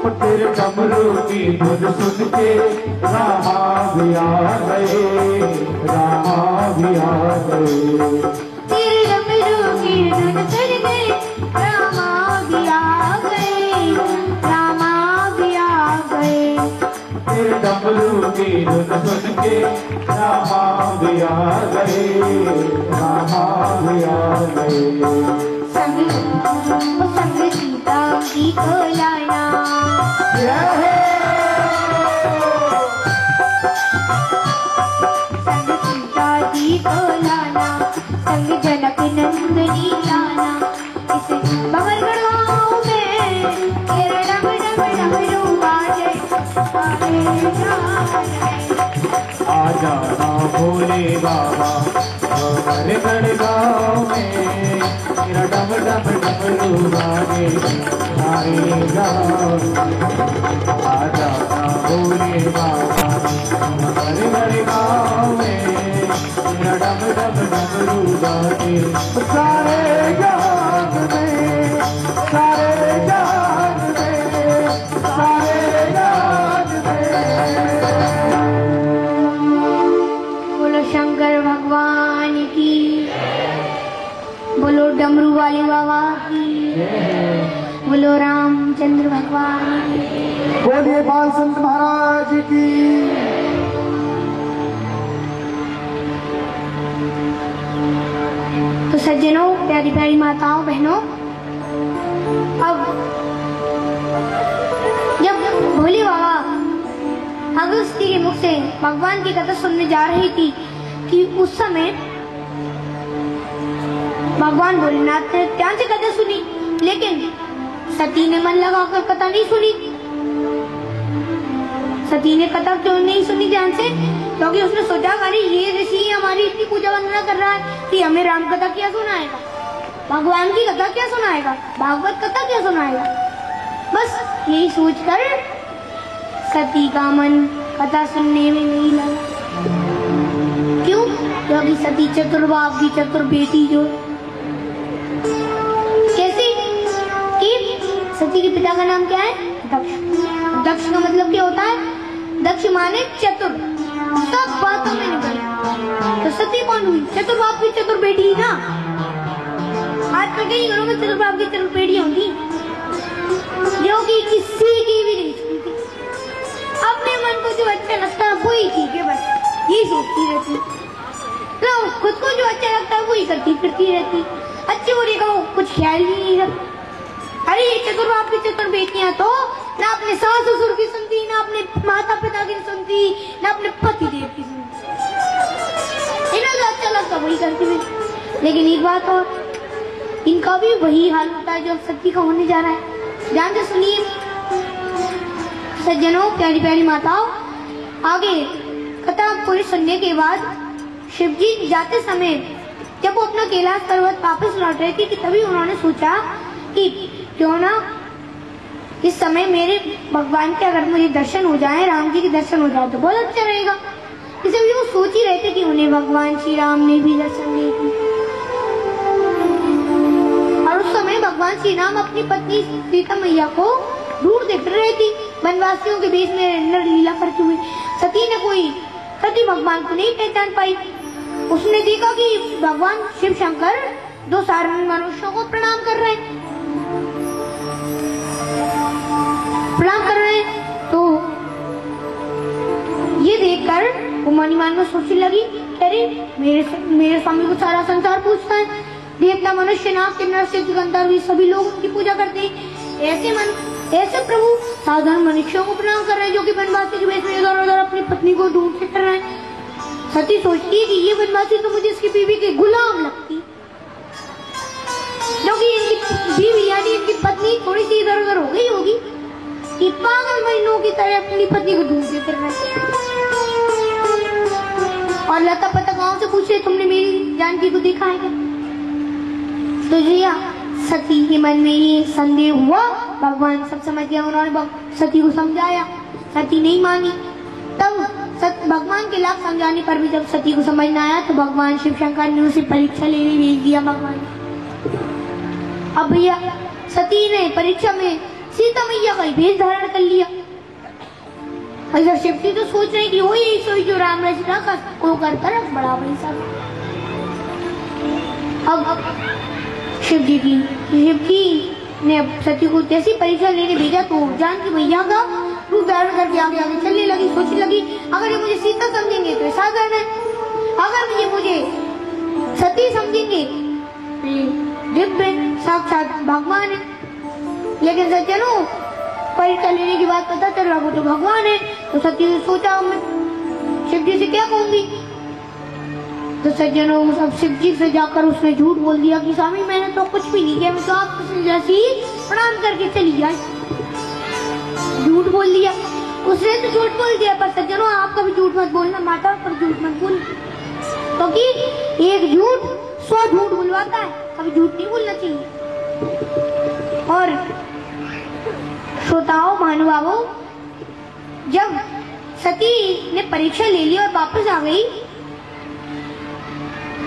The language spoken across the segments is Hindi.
तेरे डमरू की धुन सुन के रामा भी आ गए, रामा भी आ गए। तेरे डमरू की धुन सुन के रामा भी आ गए, रामा भी आ गए। तेरे डमरू की धुन सुन के रामा भी आ गए, रामा भी आ गए। संग सीता की को लाना, संग सीता जी को लाना, संग जनक नंदनी लाना। इस बगल गाँव में तेरा डम डम डमरू बाजे, आ जाना भोले बाबा हमारे गढ़गांव में, तेरा डम डम डमरू बाजे सारे गाँव। आ जाना भोले बाबा हमारे गढ़गांव में, तेरा डम डम डमरू बाजे सारे गाँव में, सारे गाँव में, सारे गाँव में। बोलो शंकर भगवान की, बोलो डमरू वाले बाबा की, बोलो रामचंद्र भगवान की। बोलिए बाल संत महाराज की। तो सज्जनों, प्यारी प्यारी माताओं बहनों, अब जब भोले बाबा अगस्त्य के मुख से भगवान की कथा सुनने जा रही थी कि उस समय भगवान भोलेनाथ ने ध्यान से कथा सुनी, लेकिन सती ने मन लगाकर कथा नहीं सुनी। सती ने कथा क्यों नहीं सुनी ध्यान से? क्योंकि उसने सोचा अरे ये ऋषि हमारी इतनी पूजा वंदना कर रहा है कि हमें राम कथा क्या सुनाएगा, भगवान की कथा क्या सुनाएगा, भागवत कथा क्या सुनाएगा। बस यही सोचकर सती का मन कथा सुनने में नहीं लगा। क्यों? क्योंकि सती चतुर्बाप की चतुर बेटी जो कैसे कि सती के पिता का नाम क्या है? दक्ष। दक्ष का मतलब क्या होता है? दक्ष माने चतुर, सब बातों में निकल। तो सती कौन हुई? चतुर्बाप की चतुर बेटी ना। आजकल कई घरों में चतुर्बाप की चतुर बेटी होंगी जो कि किसी की भी नहीं सुनती, अपने मन को जो अच्छा लगता है वही ठीक है, बस यही सोचती रहती। तो खुद को जो अच्छा लगता है वही करती फिरती रहती, अच्छे बुरे का कुछ ख्याल ही नहीं रखती। अरे ये चतुर्बाप की चतुर बेटियां तो ना अपने सास ससुर की सुनती, ना अपने माता पिता की सुनती, ना अपने पति देव की सुनती। इन्हें जो अच्छा लगता वही करती है। लेकिन एक बात और, इनका भी वही हाल होता है जो सती का होने जा रहा है। ध्यान से सुनिए सज्जनों, प्यारी प्यारी माताओं, आगे कथा पूरी सुनने के बाद शिवजी जाते समय जब वो अपना कैलाश पर्वत वापस लौट रहे थे कि तभी उन्होंने सोचा कि क्यों ना इस समय मेरे भगवान के अगर मुझे दर्शन हो जाए, राम जी के दर्शन हो जाए तो बहुत अच्छा रहेगा। इसलिए वो सोच ही रहे थे कि उन्हें भगवान श्री राम ने भी दर्शन दिए थे। और उस समय भगवान श्री राम अपनी पत्नी सीता मैया को दूर देख रहे थे, वनवासियों के बीच में नर लीला करते हुए। सती भगवान को नहीं पहचान पाई। उसने देखा कि भगवान शिव शंकर दो साधारण मनुष्यों को प्रणाम कर रहे हैं, तो ये देखकर वो मन ही मन में सोचने लगी, अरे मेरे स्वामी को सारा संसार पूछता है, देवता मनुष्य नाग किन्नर से गंधर्व भी सभी लोग उनकी पूजा करते हैं, ऐसे प्रभु साधारण मनुष्यों को प्रणाम कर रहे हैं जो कि वनवासी के वेश में इधर उधर अपनी पत्नी को दूर से कर रहे हैं। सती सोचती है कि ये वनवासी तो मुझे इसकी बीवी के गुलाम लगती, क्योंकि इनकी बीवी यानी इनकी पत्नी थोड़ी सी इधर उधर हो गई होगी कि पागल महीनों की तरह अपनी पत्नी को ढूंढ के फिर रहे। और लता पता गांव से पूछे तुमने मेरी जानकी को देखा है क्या? तो भैया सती के मन में ये संदेह हुआ, भगवान सब समझ गया। उन्होंने सती को समझाया, सती नहीं मानी। तब भगवान के लाख समझाने पर भी जब सती को समझ न आया तो भगवान शिव शंकर ने उसे परीक्षा लेने भेज दिया। भगवान अब भैया सती ने परीक्षा में सीता मैया का भेष धारण कर लिया। इधर शिव जी तो सोच रहे कि वही सोई जो राम रचना का को कर बड़ा भाई साहब। अब शिव जी ने सती को जैसी परीक्षा लेने भेजा तो जानकी मैया का रूप धारण करके आगे आगे चलने लगी। सोचने लगी अगर ये मुझे सीता समझेंगे तो साधारण है, अगर ये मुझे सती समझेंगे दिव्य साक्षात भगवान है। लेकिन सज्जनों परीक्षा लेने की बात पता चल रहा वो तो भगवान है। तो सती ने सोचा मैं शिव जी से क्या कहूंगी। तो सज्जनों अब शिव जी से जाकर उसने झूठ बोल दिया कि स्वामी मैंने तो कुछ भी नहीं किया, मैं तो आपको जैसी प्रणाम करके चली आई। झूठ बोल दिया उसने, तो झूठ बोल दिया। पर सज्जनों आप कभी झूठ मत बोलना, माता पर झूठ मत बोल, क्योंकि एक झूठ 100 झूठ बुलवाता है। कभी झूठ नहीं बोलना चाहिए। और श्रोताओं महानुभावों, जब सती ने परीक्षा ले ली और वापस आ गई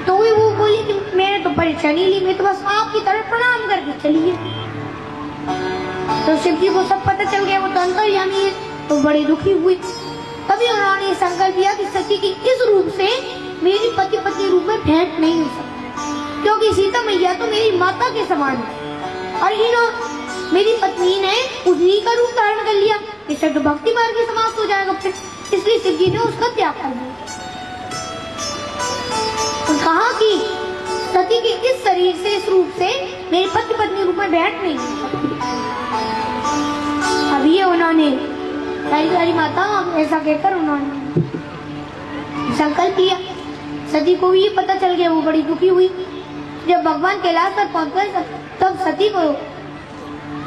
तो वो बोली कि मैंने तो परीक्षा नहीं ली, मैं तो बस आपकी तरफ प्रणाम करके चली गई। तो शिव जी को सब पता चल गया, वो तो अंतर्यामी है, तो बड़े दुखी हुए। तभी उन्होंने संकल्प किया कि सती की इस रूप से मेरी पति पत्नी रूप में भेंट नहीं हो सकती, क्योंकि सीता मैया तो मेरी माता के समान है और मेरी पत्नी ने उन्हीं का रूप धारण कर लिया, इससे तो भक्ति मार्ग के समाप्त हो जाएगा फिर। इसलिए शिव जी ने उसका त्याग कर दिया और कहा कि सती के इस शरीर से इस रूप से मेरी पति पत्नी रूप में बैठ नहीं हो सकती। अब ये उन्होंने सारी माता ऐसा कहकर उन्होंने संकल्प किया। सती को भी ये पता चल गया, वो बड़ी दुखी हुई। जब भगवान कैलाश पर पहुंच गए तब सती को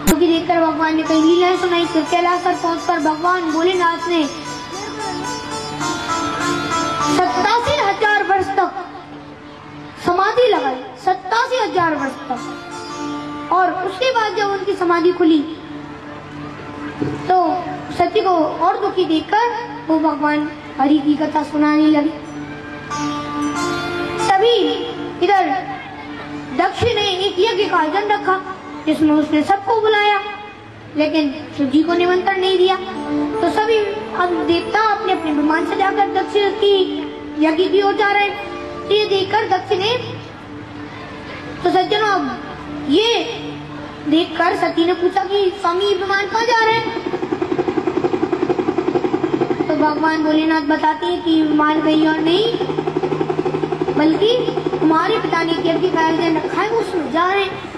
दुखी देखकर भगवान ने कई लीलाएं सुनाई। फिर कैलाश पर पहुंचकर भगवान भोलेनाथ ने 87,000 वर्ष तक समाधि लगाई, 87,000 वर्ष तक। और उसके बाद जब उनकी समाधि खुली तो सती को और दुखी देखकर वो भगवान हरि की कथा सुनाने लगी। तभी इधर दक्ष ने एक यज्ञ का आयोजन रखा जिसमें उसने सबको बुलाया, लेकिन शिव जी को निमंत्रण नहीं दिया। तो सभी अब देवता अपने अपने विमान से जाकर दक्ष की यज्ञ की ओर जा रहे हैं। ये देखकर दक्ष ने तो सज्जनों अब ये देखकर सती ने पूछा कि स्वामी विमान कहाँ जा रहे हैं। तो भगवान भोलेनाथ बताते हैं कि विमान कहीं और नहीं बल्कि तुम्हारे पिता ने यज्ञ का आयोजन रखा है, उसमें जा रहे हैं।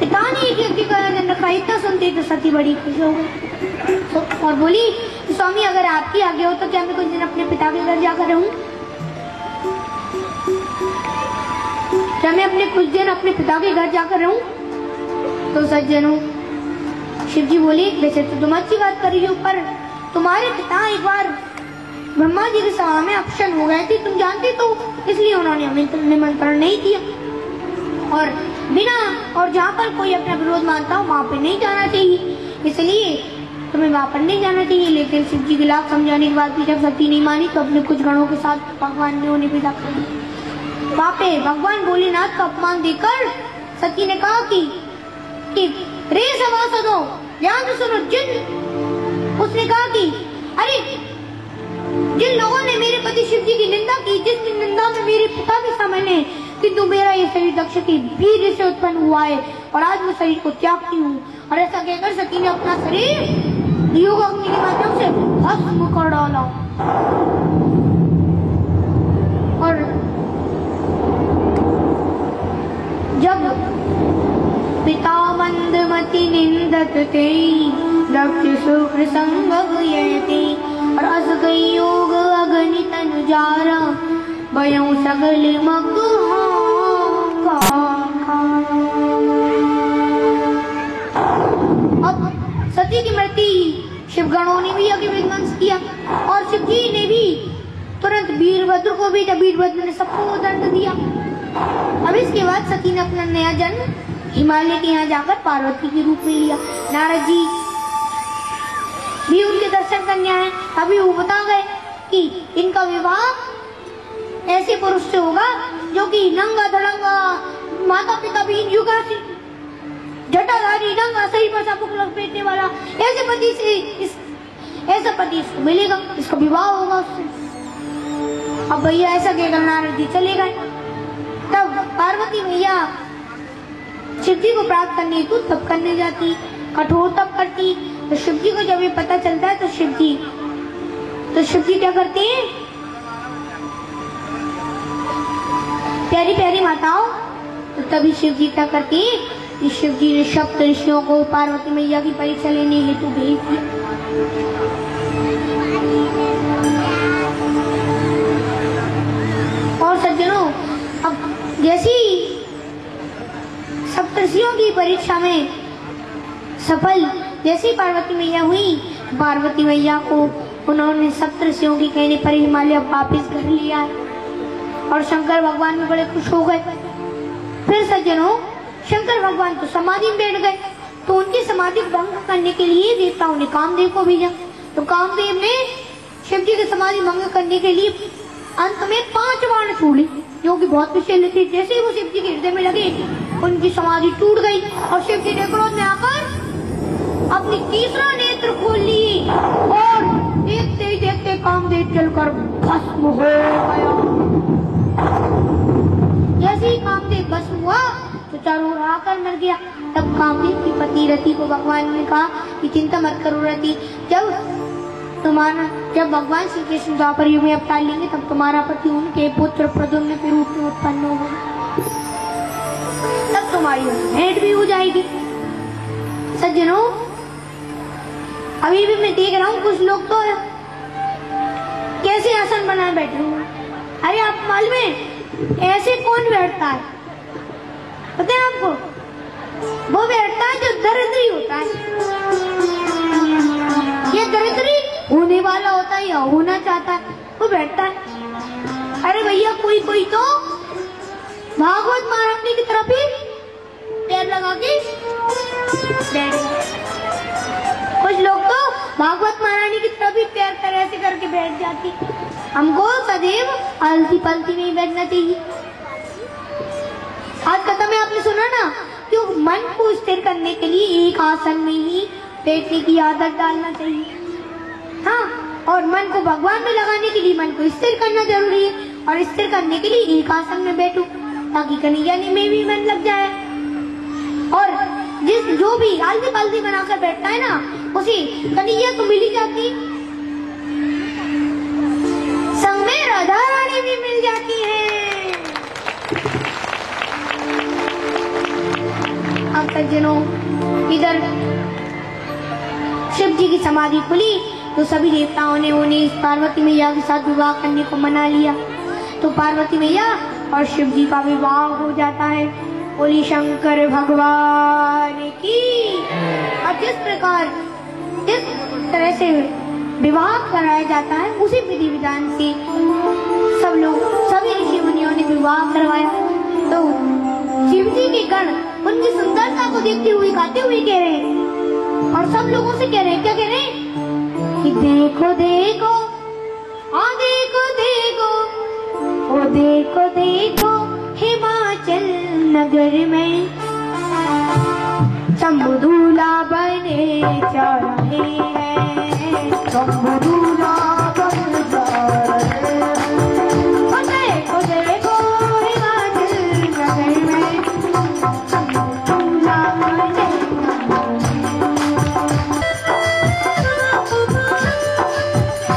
पिता ने एक यज्ञ का आयोजन रखा, इतना सुनते तो सती बड़ी खुश हो गई और बोली स्वामी अगर आपकी आज्ञा हो तो क्या मैं कुछ दिन अपने पिता के घर जाकर रहूं? क्या मैं अपने कुछ दिन अपने पिता के घर जाकर रहूं? तो सज्जनों शिव जी बोले वैसे तो तुम अच्छी बात कर रही हो, पर तुम्हारे पिता एक बार ब्रह्मा जी की सभा में अपशन हो गए थे, तुम जानते तो, इसलिए उन्होंने हमें निमंत्रण नहीं दिया। और बिना और जहाँ पर कोई अपना विरोध मानता हो वहाँ पे नहीं जाना चाहिए, इसलिए तुम्हें वहाँ पर नहीं जाना चाहिए। लेकिन शिव जी के लाख समझाने के बाद भी जब सती नहीं मानी तो अपने कुछ गणों के साथ भगवान ने उन्हें विदा कर दिया। वहाँ पे भगवान भोलेनाथ का अपमान देकर सती ने कहा कि रे सभासदों ध्यान से सुनो। उसने कहा कि अरे जिन लोगों ने मेरे पति शिव जी की निंदा की, जिस निंदा में मेरे पिता भी शामिल है, किंतु मेरा ये शरीर दक्ष के वीर्य से उत्पन्न हुआ है और आज मैं शरीर को त्यागती हूँ। और ऐसा कहकर सती ने अपना शरीर योग अग्नि के माध्यम से भस्म कर डाला। और जब पिता मंदमति निंदत ते दक्ष शुक्र संग यते और अस गई योग अग्नि तनु जारा भयं सगल मग। अब सती की मृत्यु शिवगणों ने भी यज्ञ विध्वंस किया और शिव जी ने भी तुरंत वीरभद्र को भेजा। वीरभद्र ने सबको दंड दिया। अब इसके बाद सती ने अपना नया जन्म हिमालय के यहाँ जाकर पार्वती के रूप में लिया। नारद जी भी उनके दर्शन करने आए। अभी वो बता गए कि इनका विवाह ऐसे पुरुष से होगा जो कि नंगा धड़ंगा, माता पिता भी युगा से जटाधारी, नंगा शरीर पर चाबुक लपेटने वाला, ऐसे पति से ऐसा पति इसको मिलेगा, इसका विवाह होगा उससे। अब भैया ऐसा कहकर नारद जी चले गए। तब पार्वती मैया शिव जी को प्राप्त करने हेतु तप करने जाती, कठोर तप करती। तो शिव जी को जब ये पता चलता है तो शिव जी क्या करते हैं, प्यारी प्यारी माताओं, तो तभी शिव जी क्या करते हैं कि शिव जी ने सप्त ऋषियों को पार्वती मैया की परीक्षा लेने हेतु भेज दिया। और सज्जनों, अब जैसी सप्तऋषियों की परीक्षा में सफल जैसी पार्वती मैया हुई, पार्वती मैया को उन्होंने सप्तऋषियों की कहने पर हिमालय वापिस घर लिया और शंकर भगवान भी बड़े खुश हो गए। फिर सज्जनों, शंकर भगवान तो समाधि में बैठ गए, तो उनकी समाधि भंग करने के लिए देवताओं ने कामदेव को भेजा। तो कामदेव ने शिव जी की समाधि भंग करने के लिए अंत में 5 बाण छोड़े, जो कि बहुत विषैले थे। जैसे ही वो शिव जी के हृदय में लगे, उनकी समाधि टूट गई और शिव जी ने क्रोध में आकर अपनी तीसरा नेत्र खोल ली और देखते ही देखते कामदेव जलकर भस्म हो गया। जैसे ही कामदेव भस्म हुआ तो चारों ओर आकर मर गया। तब कामदेव की पत्नी रति को भगवान ने कहा कि चिंता मत करो रति, जब भगवान श्री कृष्ण द्वापर युग में अवतार लेंगे तब तुम्हारा पति उनके पुत्र प्रद्युम्न के रूप में उत्पन्न होगा, तब तुम्हारी भेंट भी हो जाएगी। सज्जनों, अभी भी मैं देख रहा हूँ कुछ लोग तो कैसे आसन बनाए बैठे हुए। अरे आप मालूम है ऐसे कौन बैठता है? पता है आपको? वो बैठता है जो दरिद्री होता है। ये दरिद्री होने वाला होता है या होना चाहता है, वो बैठता है। अरे भैया, कोई कोई तो भागवत महारानी की तरफ ही पैर लगा के बैठ गए। कुछ लोग तो भागवत महारानी की तरफ ही पैर तरह से करके बैठ जाती। हमको सदैव आलती पलती नहीं बैठना चाहिए। आज कथा में आपने सुना ना कि मन को स्थिर करने के लिए एक आसन में ही बैठने की आदत डालना चाहिए। हाँ, और मन को भगवान में लगाने के लिए मन को स्थिर करना जरूरी है, और स्थिर करने के लिए एक आसन में बैठो ताकि कन्हैया में भी मन लग जाए। और जो भी आलती पालती बनाकर बैठता है ना, उसे कन्हैया तो मिल ही जाती, संग में राधा रानी भी मिल जाती है। अब सज्जनों, इधर शिव जी की समाधि खुली तो सभी देवताओं ने उन्हें पार्वती मैया के साथ विवाह करने को मना लिया। तो पार्वती मैया और शिव जी का विवाह हो जाता है। बोली शंकर भगवान की। अब जिस तरह से विवाह कराया जाता है उसी विधि विधान से सभी ऋषि मुनियों ने विवाह करवाया। तो शिव जी के गण उनकी सुंदरता को देखते हुए गाते हुए कह रहे हैं, और सब लोगों से कह रहे हैं, क्या कह रहे हैं कि देखो देखो, हाँ देखो देखो, ओ देखो देखो, हिमाचल नगर में शंभुदूला बने जा रहे हैं, शंभुदूला बने जा रहे हैं। ओ देखो देखो, हिमाचल नगर में शंभुदूला बने जा रहे हैं।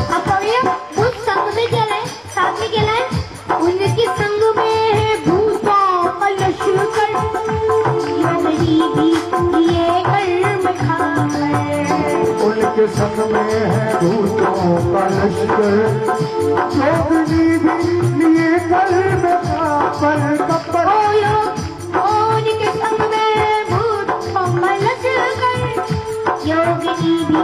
अब कविया उस संग में क्या है, साथ में क्या है, उनके संग में है भूसा कलश कर, योगी भी ये कर्म खाकर। उनके संग में है भूतों का लश्कर, योगिनी भी लिए कर्म खाकर कपर। उनके संग में भूतों का लश्कर, योगिनी भी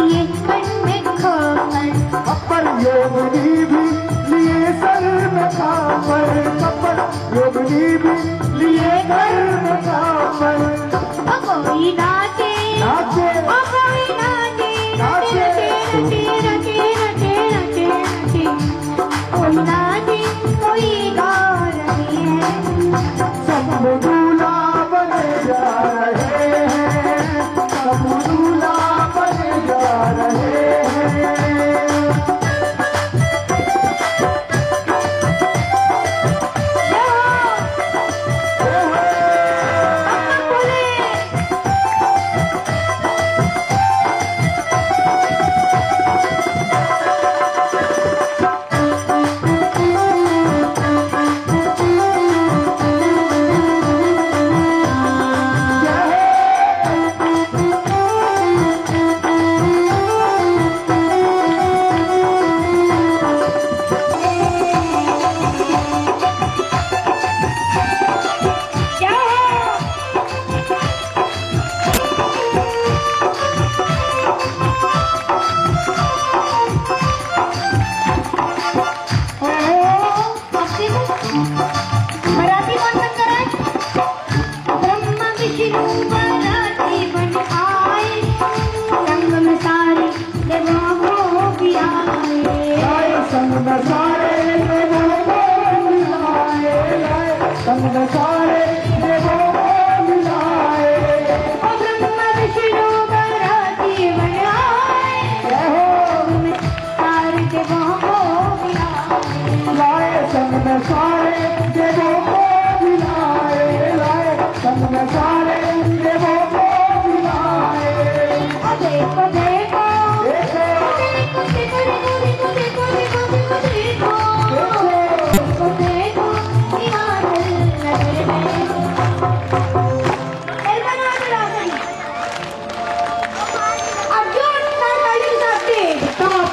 लिए कर्म खाकर। अपर योगिनी भी लिए कर्म खाकर कपर, योगिनी भी लिए कर्म खाकर। कोई नाचे नाचे, कोई नाचे, नाचे नाचे नाचे नाचे नाचे नाचे, कोई नाचे कोई गा रहे हैं। शंभुदूला बने जा रहे हैं,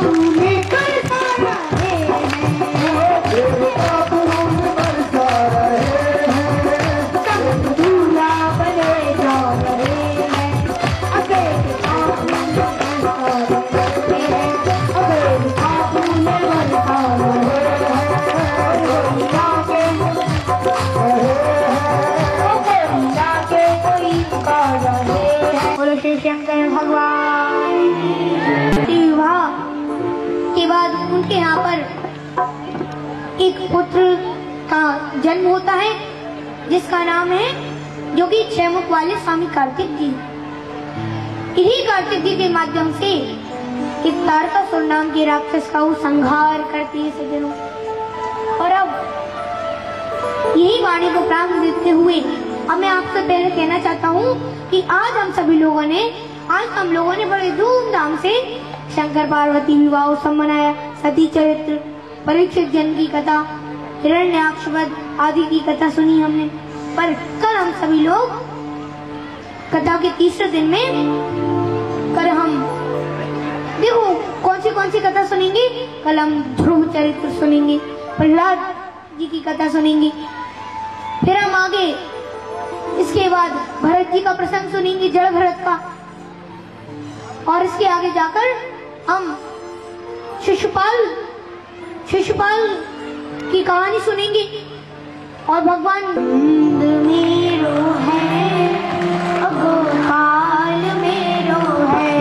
तुम्हें करता रहे हैं, तेरे पाप मुझ बरसा रहे हैं, सब दूल्हा बने जा रहे हैं, अकेले पाप मुझे बरसा रहे हैं, अकेले पाप मुझे बरसा रहे हैं, जाके कोई पुकार रहे हैं। बोलो श्री शंकर भगवान। विवाह के बाद उनके यहाँ पर एक पुत्र का जन्म होता है जिसका नाम है, जो कि 6 मुख वाले स्वामी कार्तिक जी। इन्हीं कार्तिक जी के माध्यम से एक तारकासुर नाम के राक्षस का वो संहार करती है सज्जनों। और अब यही वाणी को प्रारंभ देते हुए अब मैं आपसे पहले कहना चाहता हूँ कि आज हम लोगों ने बड़े धूमधाम से शंकर पार्वती विवाह उत्सव मनाया। सती चरित्र, परीक्षित जन्म की कथा, हिरण्याक्ष वध आदि की कथा सुनी हमने। पर कल हम सभी लोग कथा के तीसरे दिन में कल हम देखो कौन सी कथा सुनेंगे। कल हम ध्रुव चरित्र सुनेंगे, प्रहलाद जी की कथा सुनेंगे, फिर हम आगे इसके बाद भरत जी का प्रसंग सुनेंगे, जड़ भरत का, और इसके आगे जाकर हम शिशुपाल की कहानी सुनेंगे। और भगवान मेरो है, गोपाल मेरो है,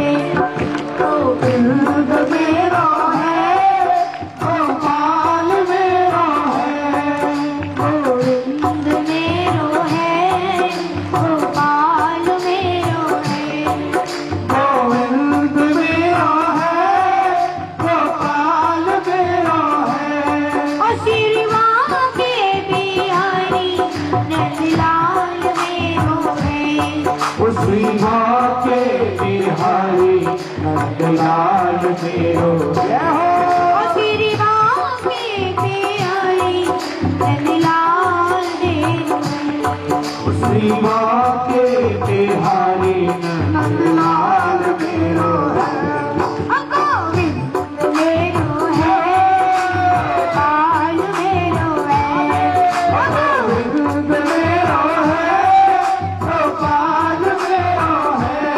गोविंद मेरो है, गोपाल मेरो है, गोविंद मेरो है, गोपाल मेरो है, गोविंद मेरा है, गोपाल मेरा है, और श्रीमान के बिहारी नंदलाल मेरो है, उसी माँ के बिहारी नंदलाल मेरो है, और श्रीमान के बिहारी नंदलाल मेरो है, उसी माँ के बिहारी नंदलाल मेरो है, गोविंद मेरो है, गोपाल मेरो है, गोविंद मेरा है, गोपाल मेरा है।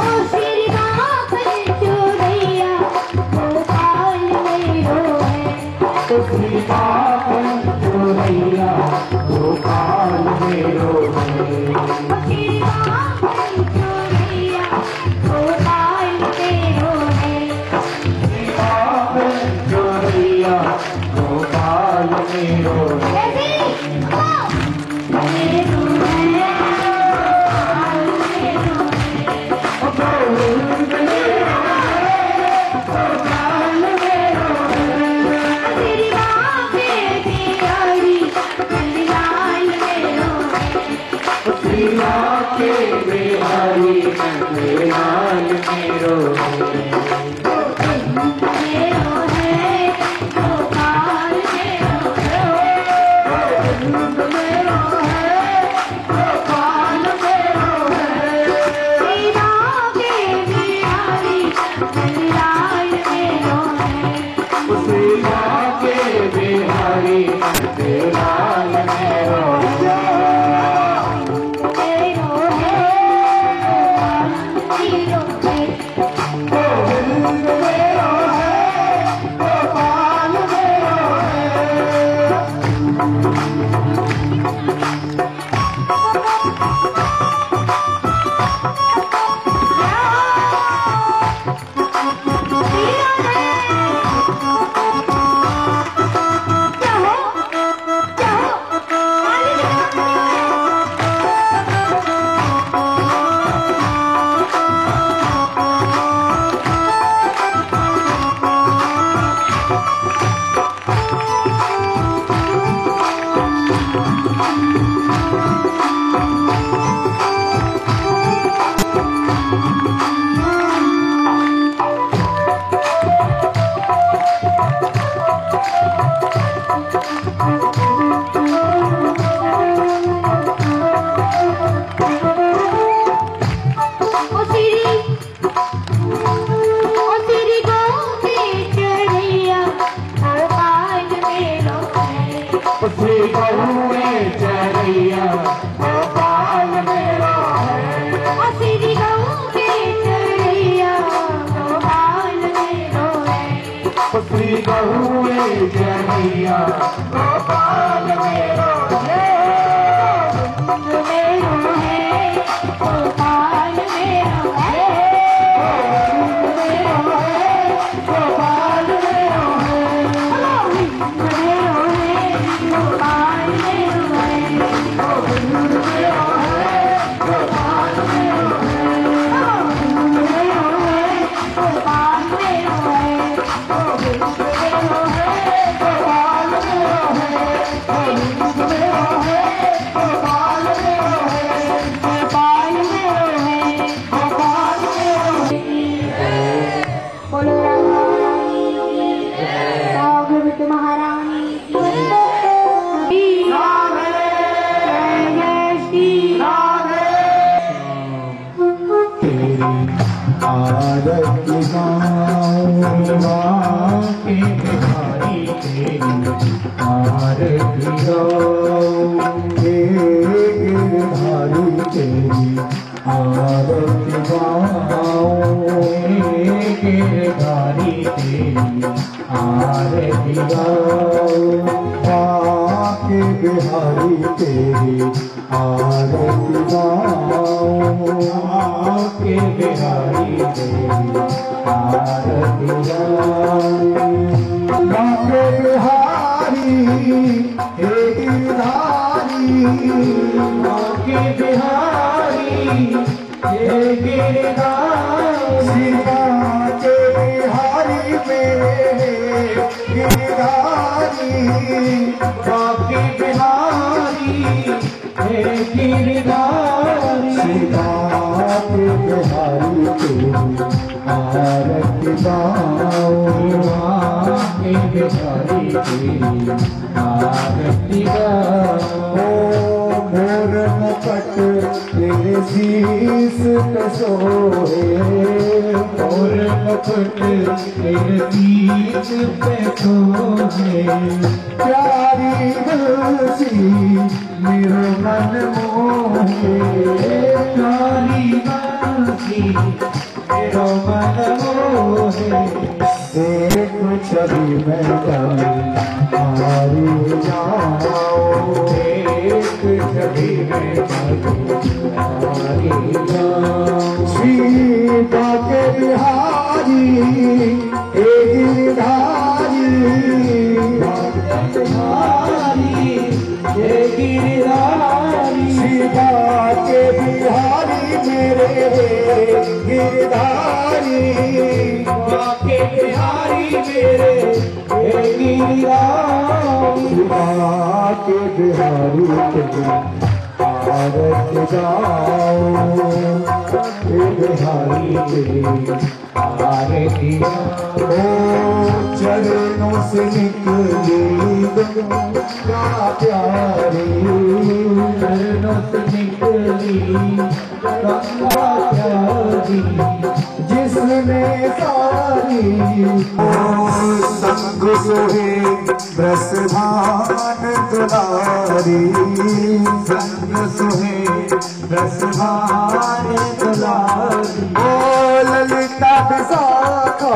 और श्रीमान चुरैया गोपाल मेरो है, उसी माँ के चुरैया गोपाल मेरो है, श्रीमान चुरैया गोपाल मेरो है, चुरैया गोपाल मेरो है, मेरो है, गोविंद मेरा है, गोपाल मेरो है, श्रीमान के बिहारी नंदलाल मेरो है, उसी माँ के बिहारी नंदलाल मेरो है, मेरो है, गोपाल मेरो है, गोविंद मेरा है, गोपाल मेरो है, श्रीमान के बिहारी नंदलाल मेरो है, उसी माँ के बिहारी नंदलाल मेरो है। मेरो है, गोपाल मेरो है, गौए जनिया गोपाल मेरो है, गोविंद मेरो है, गोपाल मेरो है, गोविंद मेरो है, गोपाल मेरो है, गोविंद मेरो है, गोपाल मेरो है, गोविंद मेरो है, गोपाल मेरो है, गोविंद मेरो है, गोपाल मेरो है, गोविंद मेरो है, गोपाल मेरो है, गोविंद मेरो है, गोपाल मेरो है, गोपाल मेरो है, गोपाल मेरो है। बोलो रानी सागर महारानी की राधे, जय श्री राधे। तेरी आरती गाऊं के बिहारी, तेरी आरती गाऊं हे गिरधारी, तेरी आरती गाऊं हे गिरधारी, तेरी आरती गाऊं के बिहारी, तेरी आरती गाऊं के बिहारी, तेरी आरती गाऊं के बिहारी हे गिरधारी, के बिहारी हे गिरधारी, के बिहारी मेरे गिरधारी, के बिहारी हे गिरधारी, के बिहारी तेरी आरती गाऊं के बिहारी, तेरी आरती गाऊं मोर मुकुट तेरे शीश पे सोहे, मोर मुकुट तेरे शीश पे सोहे, प्यारी तुलसी मेरो मन मोहे, प्यारी तुलसी मेरो मन मोहे, देख छवि में हारी जाओ, देख छवि में हारी जाओ, श्री बाके बिहारी हे गिरधारी, बिहारी हे गिरधारी, श्री बाके बिहारी मेरे गिरधारी, बाके बिहारी मेरे हे गिरधारी, बाके बिहारी तेरी आरती गाऊं हे बिहारी, तेरी आरती गाऊं चरणों से निकली गंगा प्यारी, चरणों से निकली गंगा प्यारी, जिसने सारी संग सोहे ब्रसभान दुलारी, संग सोहे ब्रसभान दुलारी, ओ ललिता विशाखा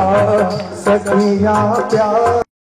सखिया प्यार।